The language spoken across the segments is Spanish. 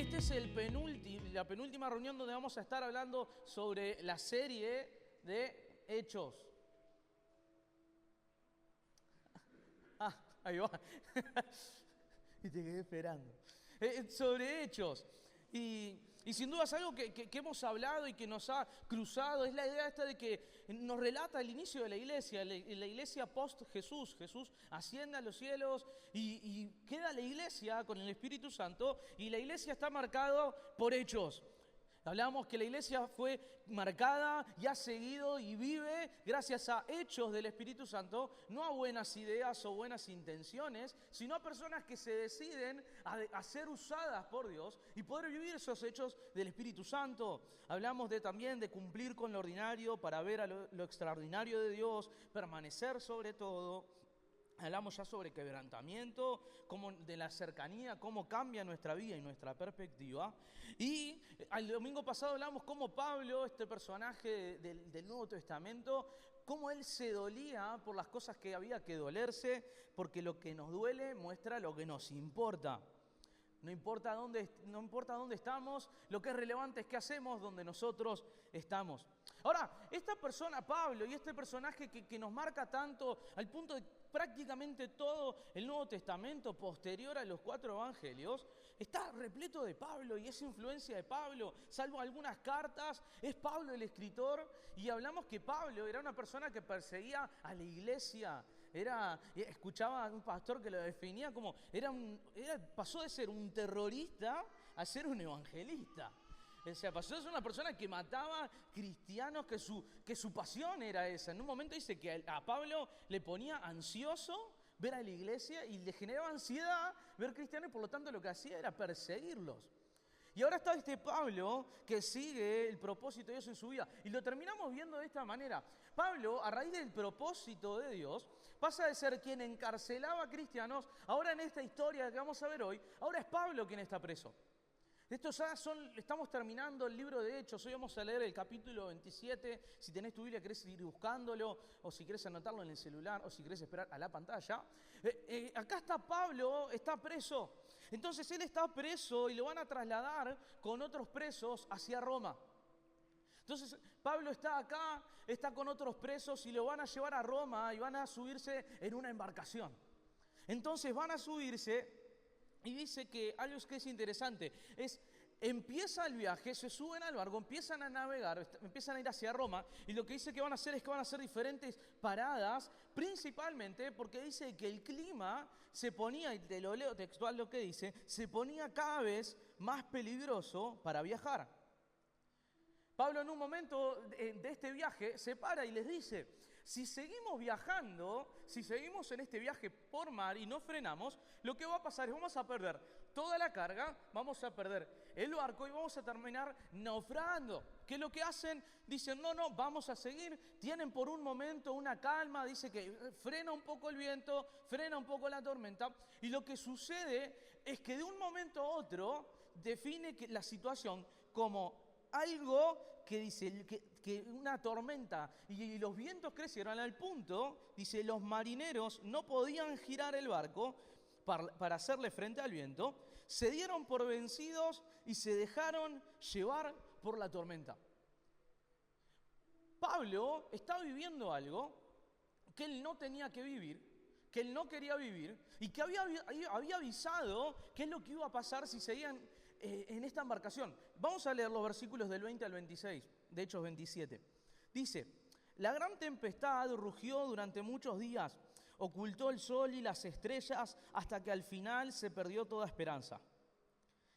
Esta es la penúltima reunión donde vamos a estar hablando sobre la serie de Hechos. Ahí va. Y te quedé esperando. Sobre Hechos. Y sin duda es algo que hemos hablado y que nos ha cruzado. Es la idea esta de que nos relata el inicio de la iglesia post-Jesús. Jesús asciende a los cielos y queda la iglesia con el Espíritu Santo. Y la iglesia está marcada por hechos. Hablábamos que la iglesia fue marcada y ha seguido y vive gracias a hechos del Espíritu Santo, no a buenas ideas o buenas intenciones, sino a personas que se deciden a ser usadas por Dios y poder vivir esos hechos del Espíritu Santo. Hablamos también de cumplir con lo ordinario para ver a lo extraordinario de Dios, permanecer sobre todo. Hablamos ya sobre quebrantamiento, de la cercanía, cómo cambia nuestra vida y nuestra perspectiva. Y el domingo pasado hablamos cómo Pablo, este personaje del Nuevo Testamento, cómo él se dolía por las cosas que había que dolerse, porque lo que nos duele muestra lo que nos importa. No importa dónde estamos, lo que es relevante es qué hacemos donde nosotros estamos. Ahora, esta persona, Pablo, y este personaje que nos marca tanto, al punto de prácticamente todo el Nuevo Testamento posterior a los 4 evangelios, está repleto de Pablo y es influencia de Pablo, salvo algunas cartas, es Pablo el escritor, y hablamos que Pablo era una persona que perseguía a la iglesia. Escuchaba a un pastor que lo definía como, pasó de ser un terrorista a ser un evangelista. O sea, pasó de ser una persona que mataba cristianos, que su pasión era esa. En un momento dice que a Pablo le ponía ansioso ver a la iglesia y le generaba ansiedad ver cristianos, y por lo tanto lo que hacía era perseguirlos. Y ahora está este Pablo que sigue el propósito de Dios en su vida. Y lo terminamos viendo de esta manera. Pablo, a raíz del propósito de Dios, pasa de ser quien encarcelaba a cristianos, ahora en esta historia que vamos a ver hoy, ahora es Pablo quien está preso. Estamos terminando el libro de Hechos. Hoy vamos a leer el capítulo 27. Si tenés tu Biblia, querés ir buscándolo, o si querés anotarlo en el celular, o si querés esperar a la pantalla. Acá está Pablo, está preso. Entonces él está preso y lo van a trasladar con otros presos hacia Roma. Entonces Pablo está acá, está con otros presos y lo van a llevar a Roma y van a subirse en una embarcación. Entonces van a subirse. Y dice que algo que es interesante empieza el viaje, se suben al barco, empiezan a navegar, empiezan a ir hacia Roma, y lo que dice que van a hacer es que van a hacer diferentes paradas, principalmente porque dice que el clima se ponía, y te lo leo textual lo que dice, se ponía cada vez más peligroso para viajar. Pablo en un momento de este viaje se para y les dice: si seguimos viajando, si seguimos en este viaje por mar y no frenamos, lo que va a pasar es vamos a perder toda la carga, vamos a perder el barco y vamos a terminar naufragando. ¿Qué es lo que hacen? Dicen, no, vamos a seguir. Tienen por un momento una calma, dice que frena un poco el viento, frena un poco la tormenta, y lo que sucede es que de un momento a otro define la situación como algo que dice que una tormenta y los vientos crecieron al punto, dice, los marineros no podían girar el barco para hacerle frente al viento, se dieron por vencidos y se dejaron llevar por la tormenta. Pablo está viviendo algo que él no tenía que vivir, que él no quería vivir, y que había avisado qué es lo que iba a pasar si seguían en esta embarcación. Vamos a leer los versículos del 20 al 26, de Hechos 27. Dice: la gran tempestad rugió durante muchos días, ocultó el sol y las estrellas hasta que al final se perdió toda esperanza.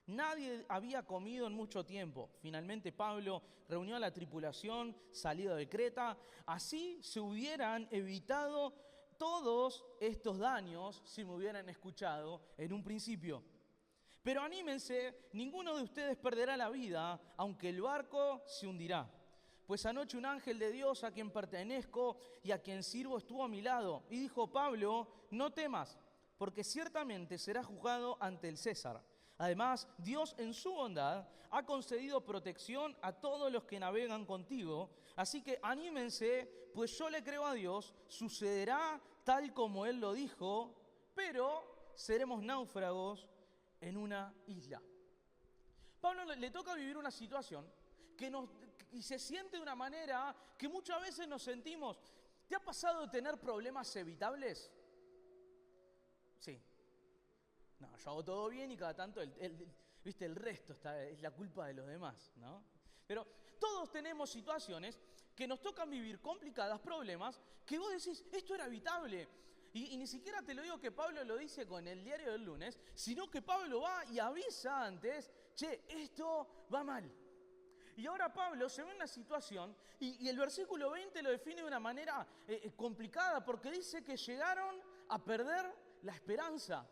Nadie había comido en mucho tiempo. Finalmente Pablo reunió a la tripulación salida de Creta. Así se hubieran evitado todos estos daños si me hubieran escuchado en un principio. Pero anímense, ninguno de ustedes perderá la vida, aunque el barco se hundirá. Pues anoche un ángel de Dios a quien pertenezco y a quien sirvo estuvo a mi lado y dijo: Pablo, no temas, porque ciertamente serás juzgado ante el César. Además, Dios en su bondad ha concedido protección a todos los que navegan contigo. Así que anímense, pues yo le creo a Dios, sucederá tal como Él lo dijo, pero seremos náufragos en una isla. Pablo le toca vivir una situación y se siente de una manera que muchas veces nos sentimos. ¿Te ha pasado de tener problemas evitables? Sí. No, yo hago todo bien y cada tanto ¿viste? El resto es la culpa de los demás, ¿no? Pero todos tenemos situaciones que nos tocan vivir complicadas, problemas, que vos decís, esto era evitable. Y ni siquiera te lo digo que Pablo lo dice con el diario del lunes, sino que Pablo va y avisa antes, che, esto va mal. Y ahora Pablo se ve en una situación, y el versículo 20 lo define de una manera complicada, porque dice que llegaron a perder la esperanza.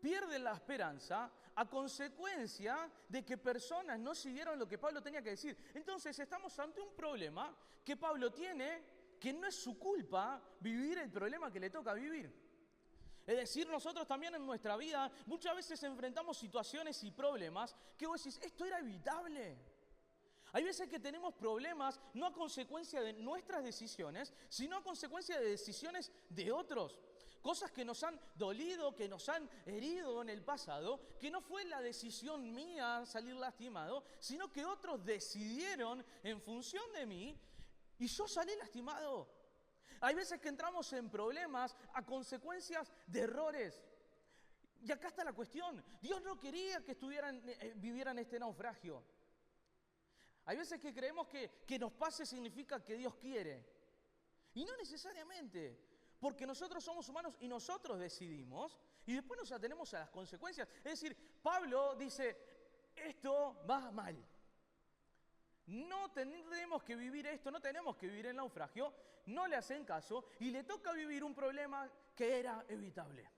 Pierden la esperanza a consecuencia de que personas no siguieron lo que Pablo tenía que decir. Entonces estamos ante un problema que Pablo tiene, que no es su culpa vivir el problema que le toca vivir. Es decir, nosotros también en nuestra vida muchas veces enfrentamos situaciones y problemas que vos decís, esto era evitable. Hay veces que tenemos problemas no a consecuencia de nuestras decisiones, sino a consecuencia de decisiones de otros. Cosas que nos han dolido, que nos han herido en el pasado, que no fue la decisión mía salir lastimado, sino que otros decidieron en función de mí y yo salí lastimado. Hay veces que entramos en problemas a consecuencias de errores. Y acá está la cuestión. Dios no quería que vivieran este naufragio. Hay veces que creemos que nos pase significa que Dios quiere. Y no necesariamente. Porque nosotros somos humanos y nosotros decidimos y después nos atenemos a las consecuencias. Es decir, Pablo dice, esto va mal. No tendremos que vivir esto, no tenemos que vivir el naufragio, no le hacen caso y le toca vivir un problema que era evitable.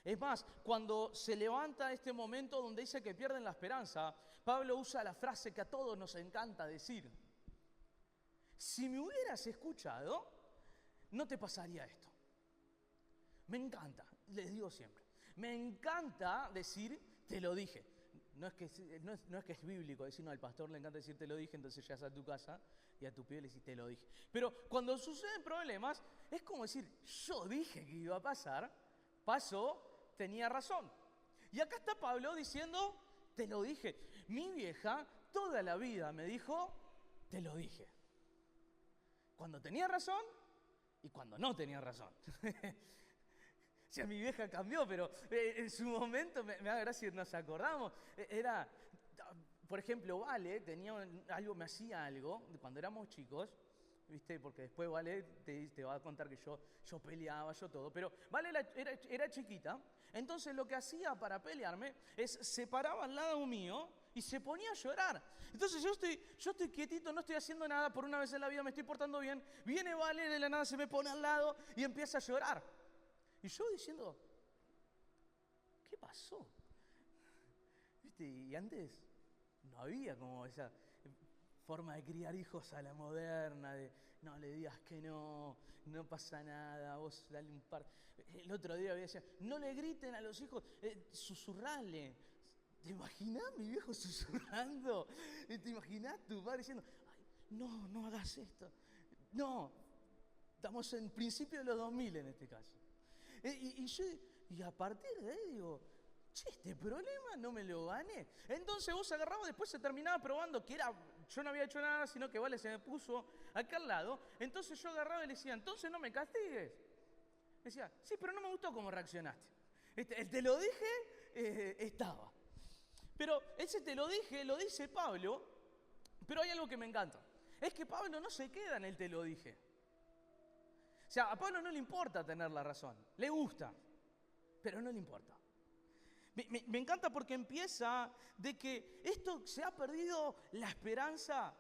Es más, cuando se levanta este momento donde dice que pierden la esperanza, Pablo usa la frase que a todos nos encanta decir. Si me hubieras escuchado, no te pasaría esto. Me encanta, les digo siempre. Me encanta decir, te lo dije. No es que es bíblico decir, no, al pastor le encanta decir te lo dije, entonces llegas a tu casa y a tu pibe le decís te lo dije. Pero cuando suceden problemas, es como decir, yo dije que iba a pasar, pasó, tenía razón. Y acá está Pablo diciendo, te lo dije. Mi vieja toda la vida me dijo, te lo dije. Cuando tenía razón y cuando no tenía razón. O sea, mi vieja cambió, pero en su momento, me da gracia, nos acordamos, era, por ejemplo, Vale me hacía algo, cuando éramos chicos, ¿viste? Porque después Vale te va a contar que yo peleaba, yo todo, pero Vale era chiquita, entonces lo que hacía para pelearme es se paraba al lado mío y se ponía a llorar. Entonces yo estoy quietito, no estoy haciendo nada, por una vez en la vida me estoy portando bien, viene Vale de la nada, se me pone al lado y empieza a llorar. Y yo diciendo, ¿qué pasó? ¿Viste? Y antes no había como esa forma de criar hijos a la moderna, de no le digas que no pasa nada, vos dale un par. El otro día había decía, no le griten a los hijos, susurrale. ¿Te imaginás mi viejo susurrando? ¿Te imaginás tu padre diciendo, ay, no hagas esto? No, estamos en principio de los 2000 en este caso. Y a partir de ahí digo, che, este problema no me lo gané. Entonces vos agarrabas, después se terminaba probando que yo no había hecho nada, sino que Vale se me puso acá al lado. Entonces yo agarraba y le decía, entonces no me castigues. Decía, sí, pero no me gustó cómo reaccionaste. El te lo dije, estaba. Pero ese te lo dije, lo dice Pablo, pero hay algo que me encanta. Es que Pablo no se queda en el te lo dije. O sea, a Pablo no le importa tener la razón, le gusta, pero no le importa. Me encanta porque empieza de que esto se ha perdido la esperanza.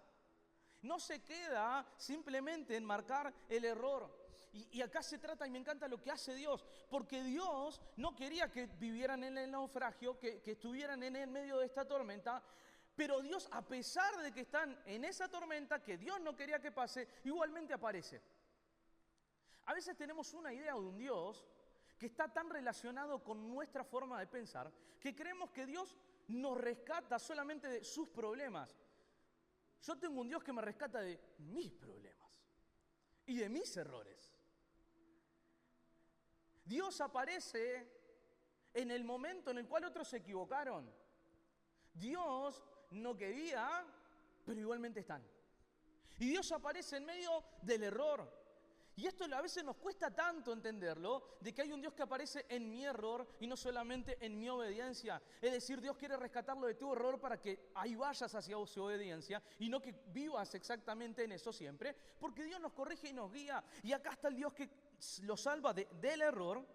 No se queda simplemente en marcar el error. Y acá se trata, y me encanta lo que hace Dios, porque Dios no quería que vivieran en el naufragio, que estuvieran en el medio de esta tormenta, pero Dios, a pesar de que están en esa tormenta, que Dios no quería que pase, igualmente aparece. A veces tenemos una idea de un Dios que está tan relacionado con nuestra forma de pensar que creemos que Dios nos rescata solamente de sus problemas. Yo tengo un Dios que me rescata de mis problemas y de mis errores. Dios aparece en el momento en el cual otros se equivocaron. Dios no quería, pero igualmente están. Y Dios aparece en medio del error. Y esto a veces nos cuesta tanto entenderlo, de que hay un Dios que aparece en mi error y no solamente en mi obediencia. Es decir, Dios quiere rescatarlo de tu error para que ahí vayas hacia su obediencia y no que vivas exactamente en eso siempre, porque Dios nos corrige y nos guía. Y acá está el Dios que lo salva del error.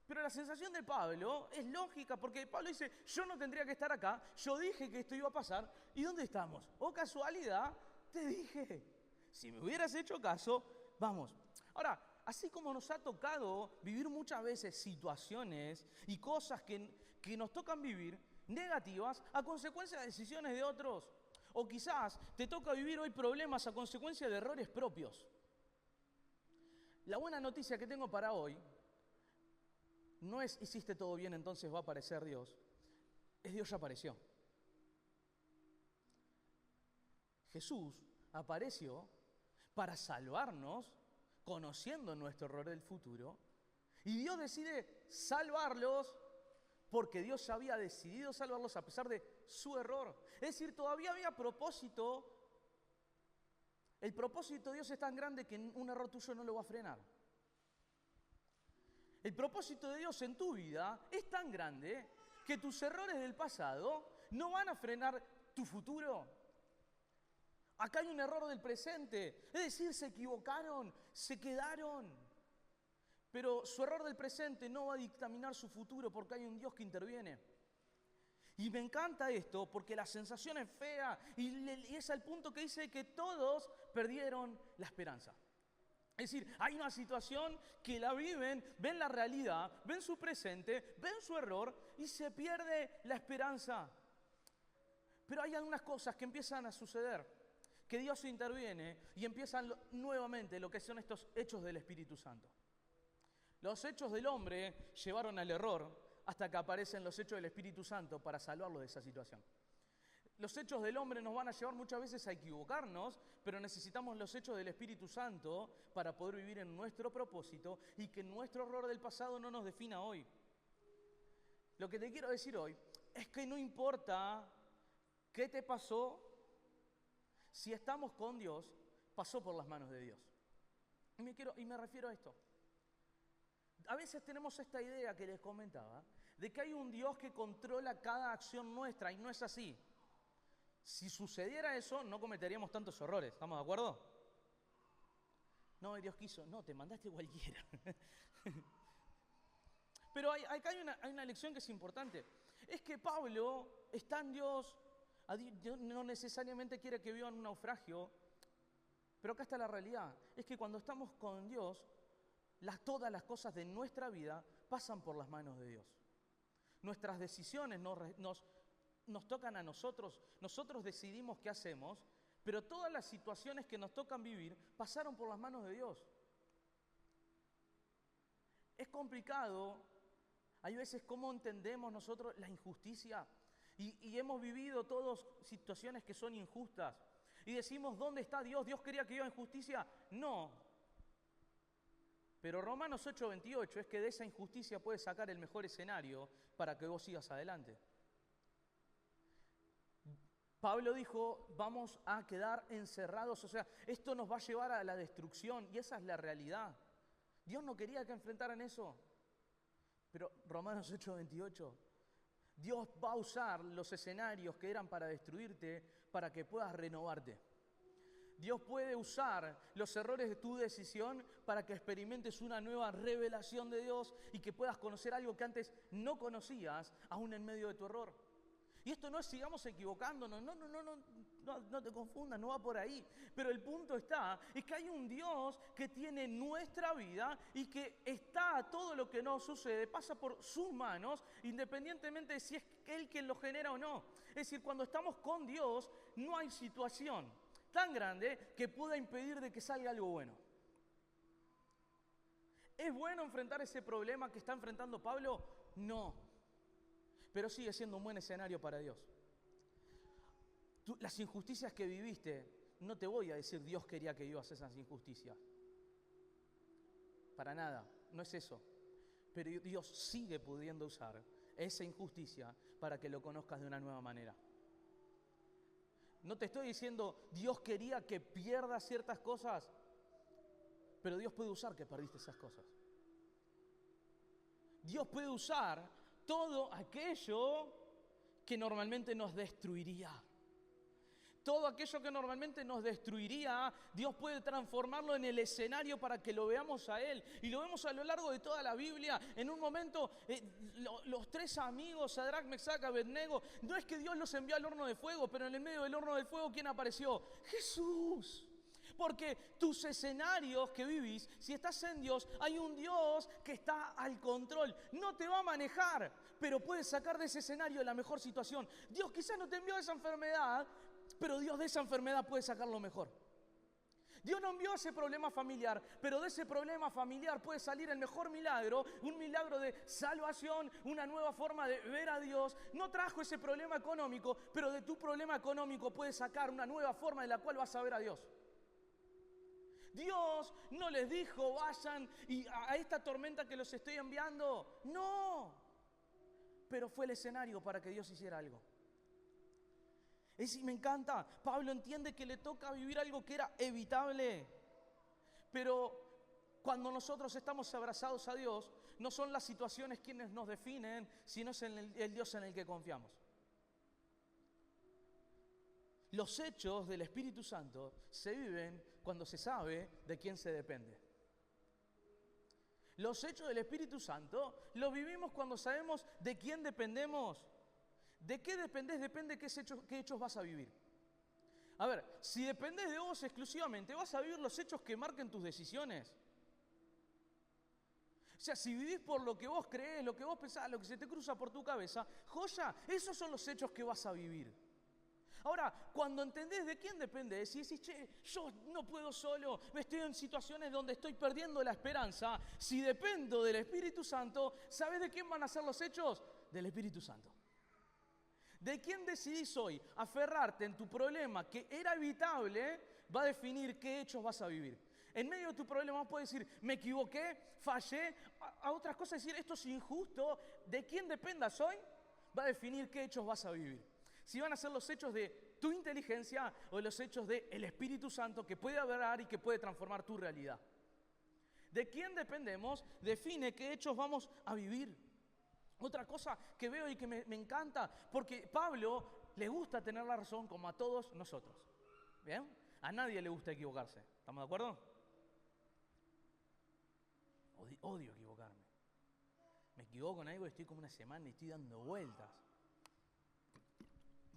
Pero la sensación de Pablo es lógica, porque Pablo dice, yo no tendría que estar acá, yo dije que esto iba a pasar, ¿y dónde estamos? Oh, casualidad, te dije, si me hubieras hecho caso, vamos. Ahora, así como nos ha tocado vivir muchas veces situaciones y cosas que nos tocan vivir negativas a consecuencia de decisiones de otros, o quizás te toca vivir hoy problemas a consecuencia de errores propios. La buena noticia que tengo para hoy no es hiciste todo bien, entonces va a aparecer Dios. Es Dios ya apareció. Jesús apareció para salvarnos, conociendo nuestro error del futuro. Y Dios decide salvarlos porque Dios ya había decidido salvarlos a pesar de su error. Es decir, todavía había propósito. El propósito de Dios es tan grande que un error tuyo no lo va a frenar. El propósito de Dios en tu vida es tan grande que tus errores del pasado no van a frenar tu futuro. Acá hay un error del presente, es decir, se equivocaron, se quedaron. Pero su error del presente no va a dictaminar su futuro porque hay un Dios que interviene. Y me encanta esto porque la sensación es fea y es al punto que dice que todos perdieron la esperanza. Es decir, hay una situación que la viven, ven la realidad, ven su presente, ven su error y se pierde la esperanza. Pero hay algunas cosas que empiezan a suceder, que Dios interviene y empiezan nuevamente lo que son estos hechos del Espíritu Santo. Los hechos del hombre llevaron al error hasta que aparecen los hechos del Espíritu Santo para salvarlo de esa situación. Los hechos del hombre nos van a llevar muchas veces a equivocarnos, pero necesitamos los hechos del Espíritu Santo para poder vivir en nuestro propósito y que nuestro error del pasado no nos defina hoy. Lo que te quiero decir hoy es que no importa qué te pasó, si estamos con Dios, pasó por las manos de Dios. Y me refiero a esto. A veces tenemos esta idea que les comentaba, de que hay un Dios que controla cada acción nuestra, y no es así. Si sucediera eso, no cometeríamos tantos errores, ¿estamos de acuerdo? No, Dios quiso, no, te mandaste cualquiera. Pero acá hay una lección que es importante. Es que Pablo está en Dios, Dios no necesariamente quiere que vivan un naufragio, pero acá está la realidad. Es que cuando estamos con Dios, todas las cosas de nuestra vida pasan por las manos de Dios. Nuestras decisiones nos tocan a nosotros decidimos qué hacemos, pero todas las situaciones que nos tocan vivir pasaron por las manos de Dios. Es complicado, hay veces cómo entendemos nosotros la injusticia y hemos vivido todas situaciones que son injustas y decimos, ¿dónde está Dios? ¿Dios quería que viva en justicia? No. Pero Romanos 8:28 es que de esa injusticia puedes sacar el mejor escenario para que vos sigas adelante. Pablo dijo, vamos a quedar encerrados, o sea, esto nos va a llevar a la destrucción y esa es la realidad. Dios no quería que enfrentaran eso. Pero Romanos 8:28, Dios va a usar los escenarios que eran para destruirte para que puedas renovarte. Dios puede usar los errores de tu decisión para que experimentes una nueva revelación de Dios y que puedas conocer algo que antes no conocías, aún en medio de tu error. Y esto no es sigamos equivocándonos, no te confundas, no va por ahí. Pero el punto es que hay un Dios que tiene nuestra vida y que está todo lo que nos sucede, pasa por sus manos, independientemente de si es Él quien lo genera o no. Es decir, cuando estamos con Dios, no hay situación tan grande que pueda impedir de que salga algo bueno. ¿Es bueno enfrentar ese problema que está enfrentando Pablo? No. Pero sigue siendo un buen escenario para Dios. Las injusticias que viviste, no te voy a decir Dios quería que vivas esas injusticias. Para nada, no es eso. Pero Dios sigue pudiendo usar esa injusticia para que lo conozcas de una nueva manera. No te estoy diciendo Dios quería que pierdas ciertas cosas, pero Dios puede usar que perdiste esas cosas. Dios puede usar todo aquello que normalmente nos destruiría. Todo aquello que normalmente nos destruiría, Dios puede transformarlo en el escenario para que lo veamos a Él. Y lo vemos a lo largo de toda la Biblia. En un momento, los tres amigos, Sadrac, Mesac, Abednego, no es que Dios los envió al horno de fuego, pero en el medio del horno de fuego, ¿quién apareció? Jesús. Porque tus escenarios que vivís, si estás en Dios, hay un Dios que está al control. No te va a manejar, pero puede sacar de ese escenario la mejor situación. Dios quizás no te envió esa enfermedad, pero Dios de esa enfermedad puede sacar lo mejor. Dios no envió ese problema familiar, pero de ese problema familiar puede salir el mejor milagro, un milagro de salvación, una nueva forma de ver a Dios. No trajo ese problema económico, pero de tu problema económico puede sacar una nueva forma en la cual vas a ver a Dios. Dios no les dijo, vayan y a esta tormenta que los estoy enviando. No, pero fue el escenario para que Dios hiciera algo. Me encanta, Pablo entiende que le toca vivir algo que era evitable. Pero cuando nosotros estamos abrazados a Dios, no son las situaciones quienes nos definen, sino es el Dios en el que confiamos. Los hechos del Espíritu Santo se viven cuando se sabe de quién se depende. Los hechos del Espíritu Santo los vivimos cuando sabemos de quién dependemos. ¿De qué dependés? Depende qué hechos vas a vivir. A ver, si dependés de vos exclusivamente, vas a vivir los hechos que marquen tus decisiones. O sea, si vivís por lo que vos creés, lo que vos pensás, lo que se te cruza por tu cabeza, joya, esos son los hechos que vas a vivir. Ahora, cuando entendés de quién dependés y decís, che, yo no puedo solo, estoy en situaciones donde estoy perdiendo la esperanza, si dependo del Espíritu Santo, ¿sabés de quién van a ser los hechos? Del Espíritu Santo. ¿De quién decidís hoy aferrarte en tu problema que era evitable? Va a definir qué hechos vas a vivir. En medio de tu problema puedes decir, me equivoqué, fallé. A otras cosas decir, esto es injusto. ¿De quién dependas hoy? Va a definir qué hechos vas a vivir. Si van a ser los hechos de tu inteligencia o los hechos del Espíritu Santo que puede obrar y que puede transformar tu realidad. ¿De quién dependemos? Define qué hechos vamos a vivir. Otra cosa que veo y que me encanta, porque Pablo le gusta tener la razón como a todos nosotros. ¿Bien? A nadie le gusta equivocarse. ¿Estamos de acuerdo? Odio equivocarme. Me equivoco en algo y estoy como una semana y estoy dando vueltas.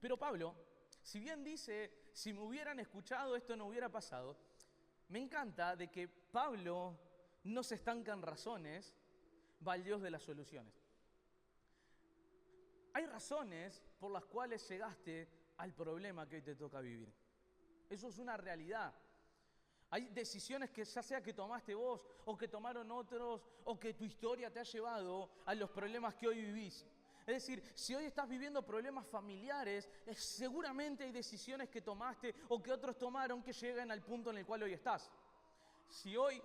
Pero Pablo, si bien dice, si me hubieran escuchado esto no hubiera pasado, me encanta de que Pablo no se estanca en razones, va al Dios de las soluciones. Hay razones por las cuales llegaste al problema que hoy te toca vivir. Eso es una realidad. Hay decisiones que ya sea que tomaste vos o que tomaron otros o que tu historia te ha llevado a los problemas que hoy vivís. Es decir, si hoy estás viviendo problemas familiares, seguramente hay decisiones que tomaste o que otros tomaron que llegan al punto en el cual hoy estás. Si hoy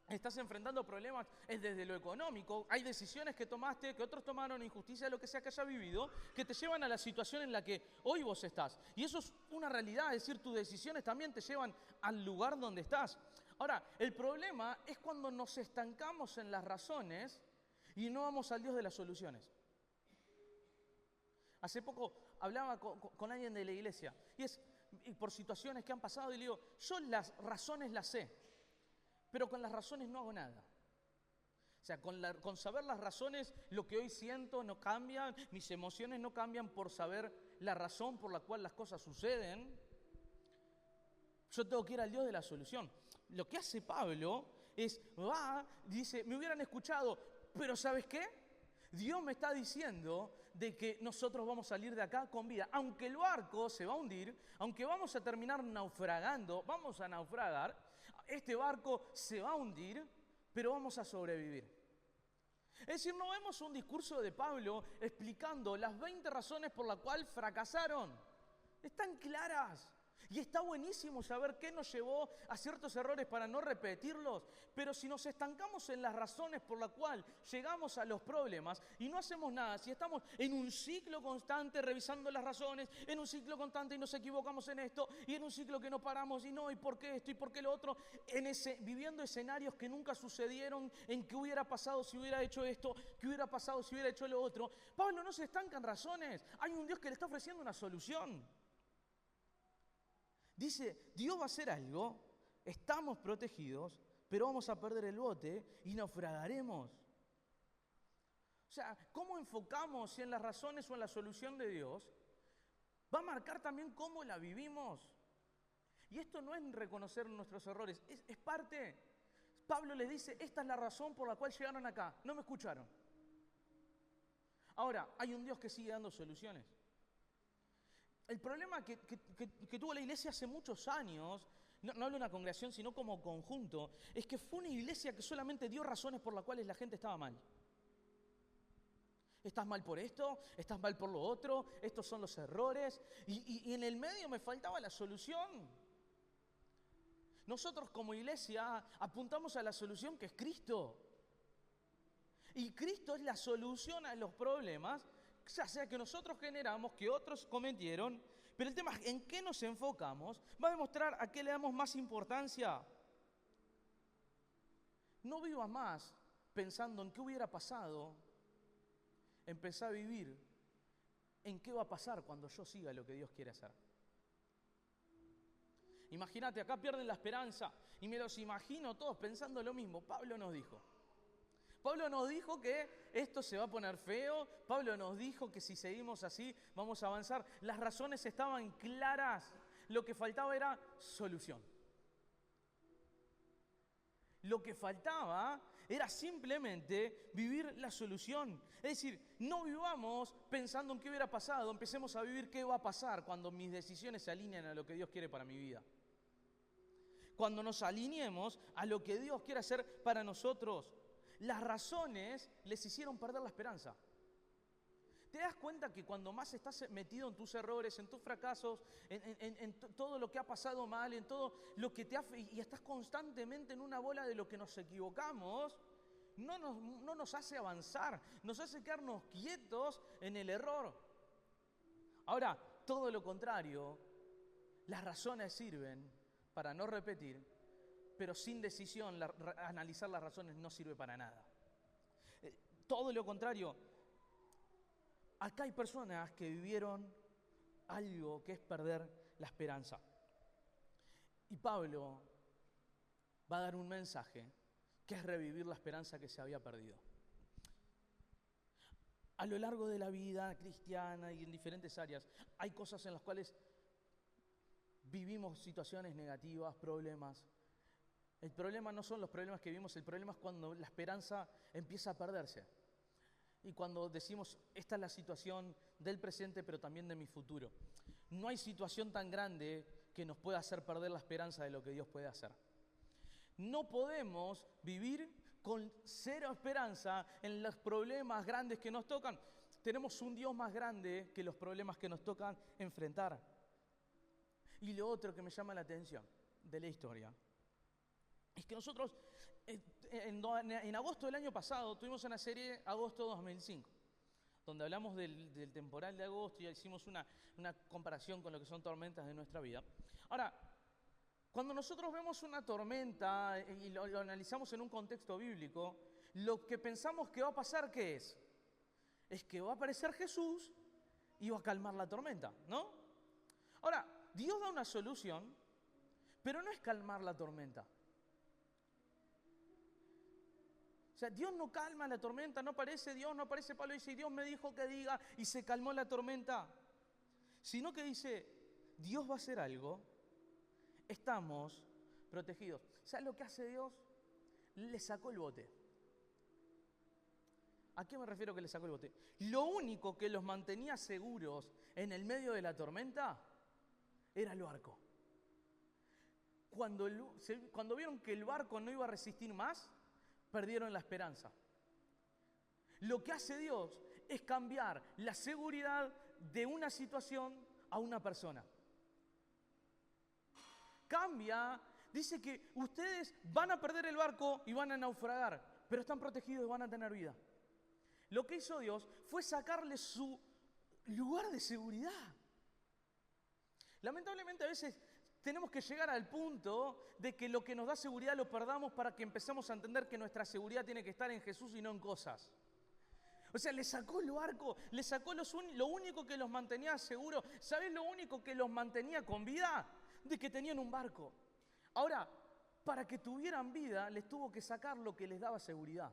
estás enfrentando problemas desde lo económico, hay decisiones que tomaste, que otros tomaron, injusticia, lo que sea que haya vivido, que te llevan a la situación en la que hoy vos estás. Y eso es una realidad, es decir, tus decisiones también te llevan al lugar donde estás. Ahora, el problema es cuando nos estancamos en las razones y no vamos al Dios de las soluciones. Hace poco hablaba con alguien de la iglesia y por situaciones que han pasado y le digo, yo las razones las sé, pero con las razones no hago nada. O sea, con saber las razones, lo que hoy siento no cambia, mis emociones no cambian por saber la razón por la cual las cosas suceden. Yo tengo que ir al Dios de la solución. Lo que hace Pablo es, dice, me hubieran escuchado, pero ¿sabes qué? Dios me está diciendo de que nosotros vamos a salir de acá con vida. Aunque el barco se va a hundir, aunque vamos a terminar naufragando, vamos a naufragar, este barco se va a hundir, pero vamos a sobrevivir. Es decir, no vemos un discurso de Pablo explicando las 20 razones por las cuales fracasaron. Están claras. Y está buenísimo saber qué nos llevó a ciertos errores para no repetirlos, pero si nos estancamos en las razones por las cuales llegamos a los problemas y no hacemos nada, si estamos en un ciclo constante revisando las razones, en un ciclo constante y nos equivocamos en esto, y en un ciclo que no paramos y no, y por qué esto y por qué lo otro, viviendo escenarios que nunca sucedieron, en qué hubiera pasado si hubiera hecho esto, qué hubiera pasado si hubiera hecho lo otro, Pablo no se estanca en razones, hay un Dios que le está ofreciendo una solución. Dice, Dios va a hacer algo, estamos protegidos, pero vamos a perder el bote y naufragaremos. O sea, cómo enfocamos si en las razones o en la solución de Dios, va a marcar también cómo la vivimos. Y esto no es reconocer nuestros errores, es parte. Pablo les dice, esta es la razón por la cual llegaron acá, no me escucharon. Ahora, hay un Dios que sigue dando soluciones. El problema que tuvo la iglesia hace muchos años, no hablo de una congregación, sino como conjunto, es que fue una iglesia que solamente dio razones por las cuales la gente estaba mal. Estás mal por esto, estás mal por lo otro, estos son los errores, y en el medio me faltaba la solución. Nosotros como iglesia apuntamos a la solución que es Cristo. Y Cristo es la solución a los problemas, ya sea que nosotros generamos, que otros cometieron, pero el tema es en qué nos enfocamos, va a demostrar a qué le damos más importancia. No vivas más pensando en qué hubiera pasado, empezá a vivir en qué va a pasar cuando yo siga lo que Dios quiere hacer. Imagínate, acá pierden la esperanza y me los imagino todos pensando lo mismo. Pablo nos dijo que esto se va a poner feo. Pablo nos dijo que si seguimos así vamos a avanzar. Las razones estaban claras. Lo que faltaba era solución. Lo que faltaba era simplemente vivir la solución. Es decir, no vivamos pensando en qué hubiera pasado. Empecemos a vivir qué va a pasar cuando mis decisiones se alinean a lo que Dios quiere para mi vida. Cuando nos alineemos a lo que Dios quiere hacer para nosotros. Las razones les hicieron perder la esperanza. ¿Te das cuenta que cuando más estás metido en tus errores, en tus fracasos, en todo lo que ha pasado mal, en todo lo que y estás constantemente en una bola de lo que nos equivocamos, no nos hace avanzar, nos hace quedarnos quietos en el error? Ahora, todo lo contrario, las razones sirven para no repetir, pero sin decisión, analizar las razones no sirve para nada. Todo lo contrario, acá hay personas que vivieron algo que es perder la esperanza. Y Pablo va a dar un mensaje que es revivir la esperanza que se había perdido. A lo largo de la vida cristiana y en diferentes áreas, hay cosas en las cuales vivimos situaciones negativas, problemas. El problema no son los problemas que vivimos, el problema es cuando la esperanza empieza a perderse. Y cuando decimos, esta es la situación del presente, pero también de mi futuro. No hay situación tan grande que nos pueda hacer perder la esperanza de lo que Dios puede hacer. No podemos vivir con cero esperanza en los problemas grandes que nos tocan. Tenemos un Dios más grande que los problemas que nos tocan enfrentar. Y lo otro que me llama la atención de la historia es que nosotros en agosto del año pasado tuvimos una serie Agosto 2005, donde hablamos del temporal de agosto y hicimos una comparación con lo que son tormentas de nuestra vida. Ahora, cuando nosotros vemos una tormenta y lo analizamos en un contexto bíblico, lo que pensamos que va a pasar, ¿qué es? Es que va a aparecer Jesús y va a calmar la tormenta, ¿no? Ahora, Dios da una solución, pero no es calmar la tormenta. O sea, Dios no calma la tormenta, no aparece Dios, no aparece Pablo y dice, Dios me dijo que diga y se calmó la tormenta. Sino que dice, Dios va a hacer algo, estamos protegidos. ¿Sabes lo que hace Dios? Le sacó el bote. ¿A qué me refiero que le sacó el bote? Lo único que los mantenía seguros en el medio de la tormenta era el barco. Cuando vieron que el barco no iba a resistir más, perdieron la esperanza. Lo que hace Dios es cambiar la seguridad de una situación a una persona. cambia, dice que ustedes van a perder el barco y van a naufragar, pero están protegidos y van a tener vida. Lo que hizo Dios fue sacarles su lugar de seguridad. Lamentablemente a veces tenemos que llegar al punto de que lo que nos da seguridad lo perdamos para que empecemos a entender que nuestra seguridad tiene que estar en Jesús y no en cosas. O sea, le sacó el barco, le sacó lo único que los mantenía seguros. ¿Sabes lo único que los mantenía con vida? De que tenían un barco. Ahora, para que tuvieran vida, les tuvo que sacar lo que les daba seguridad.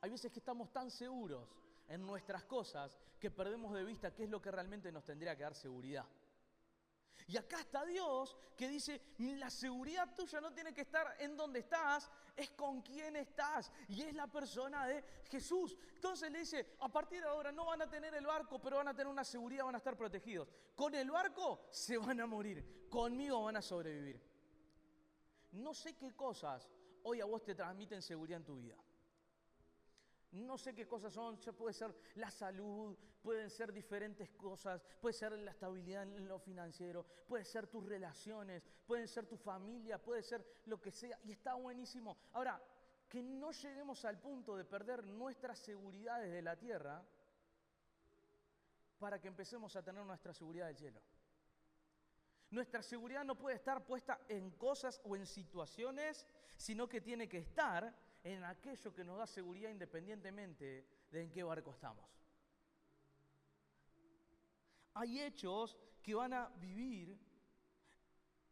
Hay veces que estamos tan seguros en nuestras cosas que perdemos de vista qué es lo que realmente nos tendría que dar seguridad. Y acá está Dios que dice, la seguridad tuya no tiene que estar en donde estás, es con quién estás. Y es la persona de Jesús. Entonces le dice, a partir de ahora no van a tener el barco, pero van a tener una seguridad, van a estar protegidos. Con el barco se van a morir, conmigo van a sobrevivir. No sé qué cosas hoy a vos te transmiten seguridad en tu vida. No sé qué cosas son, puede ser la salud, pueden ser diferentes cosas, puede ser la estabilidad en lo financiero, puede ser tus relaciones, puede ser tu familia, puede ser lo que sea, y está buenísimo. Ahora, que no lleguemos al punto de perder nuestras seguridades de la tierra para que empecemos a tener nuestra seguridad del cielo. Nuestra seguridad no puede estar puesta en cosas o en situaciones, sino que tiene que estar en aquello que nos da seguridad independientemente de en qué barco estamos. Hay hechos que van a vivir,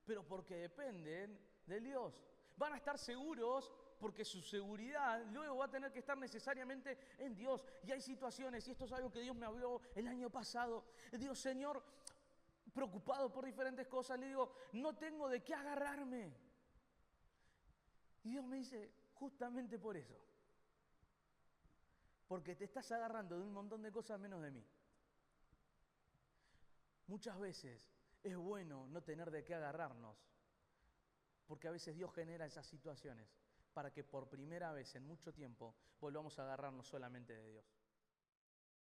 pero porque dependen de Dios. Van a estar seguros porque su seguridad luego va a tener que estar necesariamente en Dios. Y hay situaciones, y esto es algo que Dios me habló el año pasado. Digo, Señor, preocupado por diferentes cosas, le digo, no tengo de qué agarrarme. Y Dios me dice, justamente por eso. Porque te estás agarrando de un montón de cosas menos de mí. Muchas veces es bueno no tener de qué agarrarnos, porque a veces Dios genera esas situaciones para que por primera vez en mucho tiempo volvamos a agarrarnos solamente de Dios.